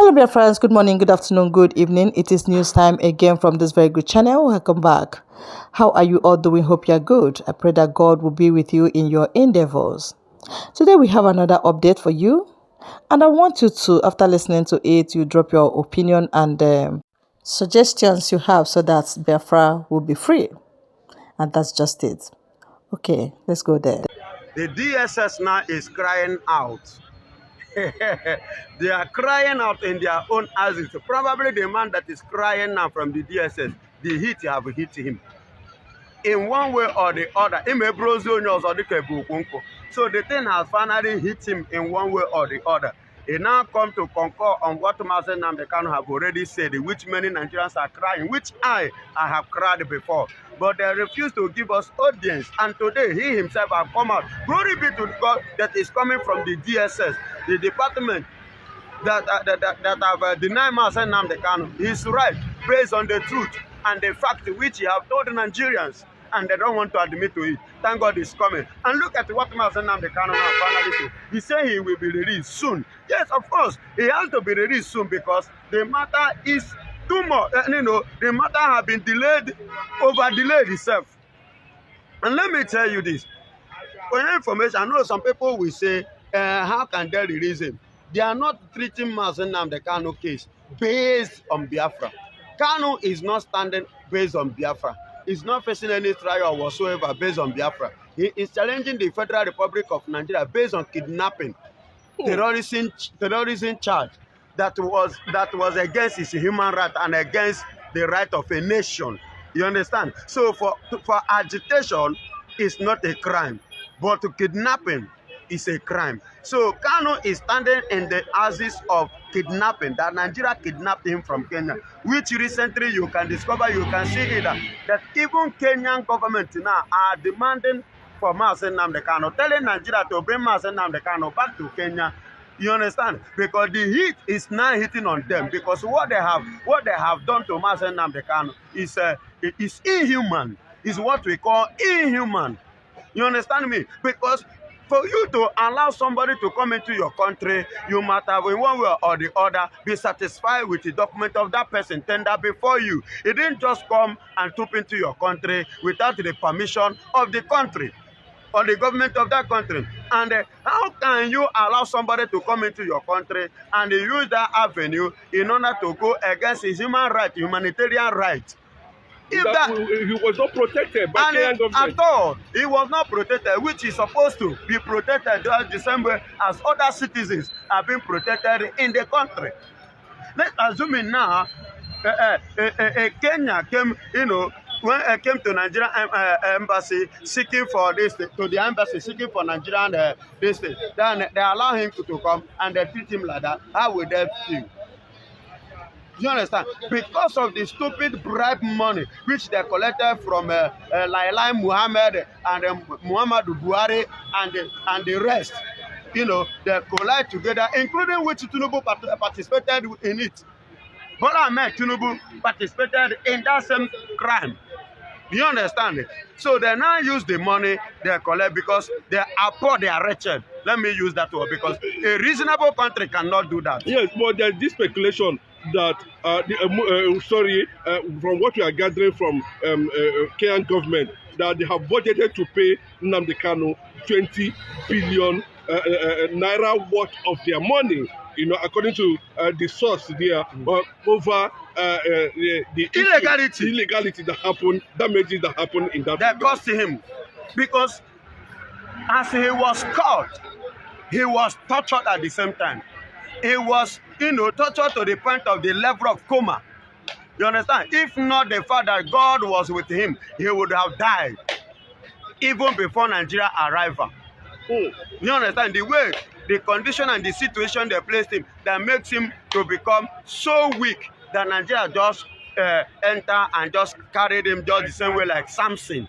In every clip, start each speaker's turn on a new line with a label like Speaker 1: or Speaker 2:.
Speaker 1: Hello, dear friends. Good morning, good afternoon, good evening. It is news time again from this very good channel. Welcome back. How are you all doing? Hope you're good. I pray that God will be with you in your endeavors. Today, we have another update for you. And I want you to, after listening to it, you drop your opinion and suggestions you have so that Biafra will be free. And that's just it. Okay, let's go there.
Speaker 2: The DSS now is crying out. They are crying out in their own asses. Probably the man that is crying now from the DSS, the heat have hit him. In one way or the other, so the thing has finally hit him in one way or the other. It now come to concur on what Master Namdekano have already said, which many Nigerians are crying, which I have cried before. But they refuse to give us audience. And today, he himself has come out. Glory be to God that is coming from the DSS, the department that have denied Master Namdekano. He's right, based on the truth and the fact which he have told the Nigerians, and they don't want to admit to it. Thank God he's coming. And look at what Master Namdekano now finally said. He said he will be released soon. Yes, of course, he has to be released soon because the matter is too much. The matter has been delayed, over-delayed itself. And let me tell you this. For your information, I know some people will say, how can they release him? They are not treating Master Namdekano case based on Biafra. Kanu is not standing based on Biafra. He's not facing any trial whatsoever based on Biafra. He is challenging the Federal Republic of Nigeria based on kidnapping, terrorism charge that was against his human right and against the right of a nation. You understand? So for agitation is not a crime, but kidnapping is a crime. So Kanu is standing in the axis of kidnapping, that Nigeria kidnapped him from Kenya, which recently you can discover, you can see it, that even Kenyan government now are demanding for Master Namdekano, telling Nigeria to bring Master Namdekano back to Kenya. You understand? Because the heat is now hitting on them, because what they have done to Master Namdekano is inhuman. Is what we call inhuman. You understand me? Because for you to allow somebody to come into your country, you must have in one way or the other be satisfied with the document of that person tender before you. It didn't just come and troop into your country without the permission of the country or the government of that country. And how can you allow somebody to come into your country and use that avenue in order to go against his human right, humanitarian right?
Speaker 3: If that he was not protected by Kenyan government.
Speaker 2: At all, he was not protected, which is supposed to be protected the same way as other citizens are being protected in the country. Let's assume now, Kenya came, when came to Nigerian embassy seeking for this, to the embassy seeking for Nigerian this thing. Then they allow him to come and they treat him like that. How would they feel? You understand? Because of the stupid bribe money which they collected from Laila Muhammad and Muhammadu Buhari and the rest, they collide together, including which Tinubu participated in it. Bola Ahmed Tinubu participated in that same crime. You understand it? So they now use the money they collect because they are poor, they are wretched. Let me use that word because a reasonable country cannot do that.
Speaker 3: Yes, but there's this speculation that from what we are gathering from Kenyan government, that they have budgeted to pay Nnamdi Kanu 20 billion naira worth of their money. According to the source there, over the illegality that happened, damages that happened in that.
Speaker 2: That cost him, because as he was caught, he was tortured at the same time. He was, tortured to the point of the level of coma. You understand? If not the fact that God was with him, he would have died even before Nigeria arrival. You understand? The way, the condition and the situation they placed him, that makes him to become so weak that Nigeria just enter and just carried him just the same way like Samson.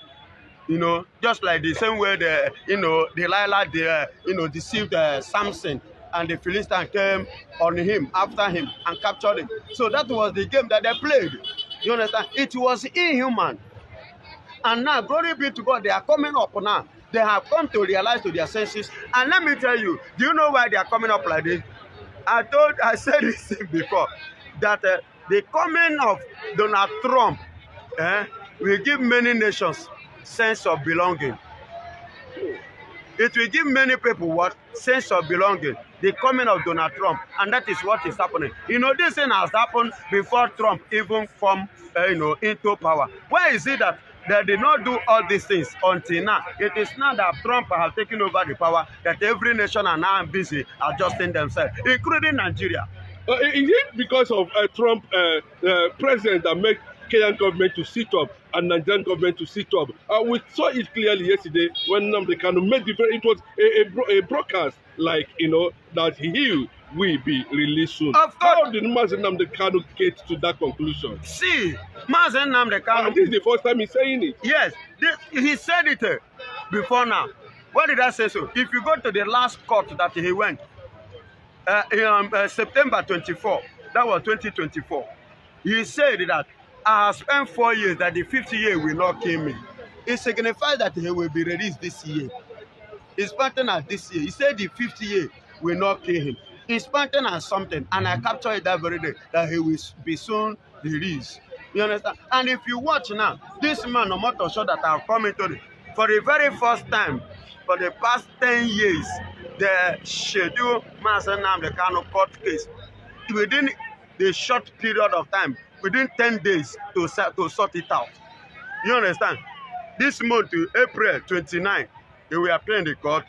Speaker 2: Just like the same way Delilah, deceived Samson, and the Philistine came on him, after him, and captured him. So that was the game that they played. You understand? It was inhuman. And now, glory be to God, they are coming up now. They have come to realize to their senses. And let me tell you, do you know why they are coming up like this? I said this thing before, that the coming of Donald Trump will give many nations sense of belonging. It will give many people what? Sense of belonging. The coming of Donald Trump. And that is what is happening. You know, this thing has happened before Trump even come into power. Why is it that they did not do all these things until now? It is now that Trump has taken over the power that every nation are now busy adjusting themselves, including Nigeria.
Speaker 3: Is it because of Trump president that make Kenyan government to sit up and Nigerian government to sit up? We saw it clearly yesterday when Nnamdi Kanu made the it was a broadcast like, that he will be released soon.
Speaker 2: Of course.
Speaker 3: How did Mazen Nnamdi Kanu get to that conclusion?
Speaker 2: See, Mazen Nnamdi Kanu.
Speaker 3: This is the first time he's saying it.
Speaker 2: Yes, he said it before now. Why did I say so? If you go to the last court that he went, September 24, that was 2024, he said that I have spent 4 years, that the 5th year will not kill me. It signifies that he will be released this year. He's pointing at this year. He said the 5th year will not kill him. He's pointing at something, and I captured it that very day, that he will be soon released. You understand? And if you watch now, this man, no matter show that I've come into it, for the very first time, for the past 10 years, the schedule Mazen Nnamdi Kanu court case, within the short period of time, within 10 days to sort it out. You understand? This month, April 29, they will appear in the court.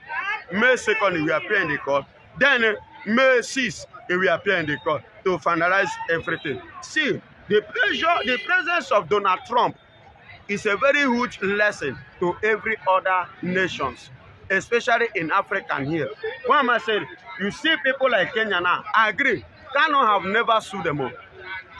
Speaker 2: May 2nd, they will appear in the court. Then May 6th, they will appear in the court to finalize everything. See, the presence of Donald Trump is a very huge lesson to every other nations, especially in Africa here. Why am I saying? You see people like Kenya now, I agree. Kanu have never sued them all.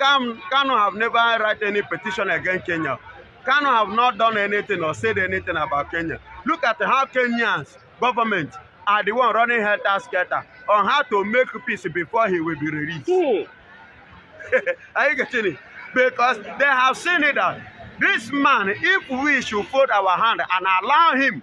Speaker 2: Kanu have never written any petition against Kenya. Kanu have not done anything or said anything about Kenya. Look at how Kenya's government are the one running helter-skelter on how to make peace before he will be released. Are you getting it? Because they have seen it that this man, if we should fold our hand and allow him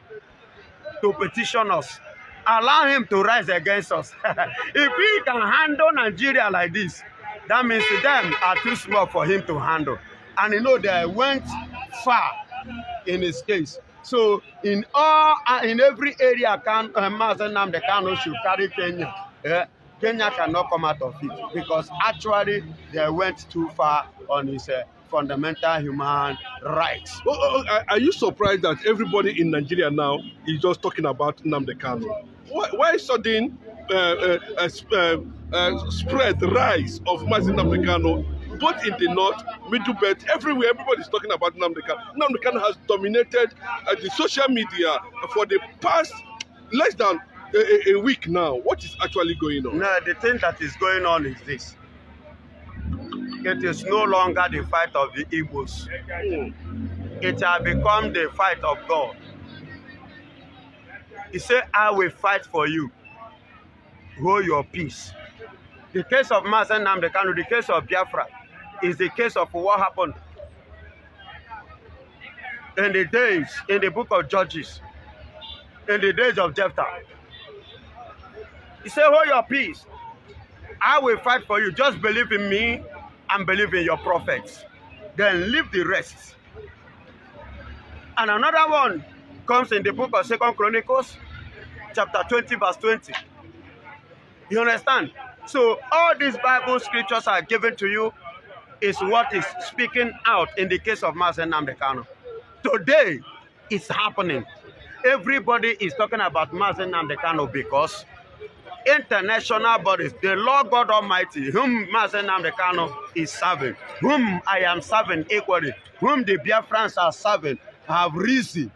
Speaker 2: to petition us, allow him to rise against us, if he can handle Nigeria like this, that means them are too small for him to handle. And they went far in his case. So in every area, Mazen Nnamdi Kanu should carry Kenya. Kenya cannot come out of it because actually they went too far on his fundamental human rights.
Speaker 3: Are you surprised that everybody in Nigeria now is just talking about Nnamdi Kanu? Why sudden spread, rise of Mazen Nnamdi Kanu, both in the north, middle belt, everywhere, everybody's talking about Nnamdi Kanu. Nnamdi Kanu has dominated the social media for the past less than a week now. What is actually going on?
Speaker 2: No, the thing that is going on is this. It is no longer the fight of the Igbos. It has become the fight of God. He said, I will fight for you. Hold your peace. The case of Mazen Nnamdi Kanu, the case of Biafra, is the case of what happened in the days, in the book of Judges, in the days of Jephthah. He said, hold your peace. I will fight for you. Just believe in me and believe in your prophets. Then leave the rest. And another one comes in the book of 2 Chronicles, chapter 20, verse 20. You understand? So all these Bible scriptures are given to you is what is speaking out in the case of Mazen Nnamdi Kanu. Today, it's happening. Everybody is talking about Mazen Nnamdi Kanu because international bodies, the Lord God Almighty, whom Mazen Nnamdi Kanu is serving, whom I am serving equally, whom the Biafrans are serving, have risen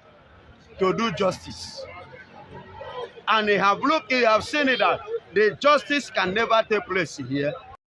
Speaker 2: to do justice. And they have seen it that the justice can never take place here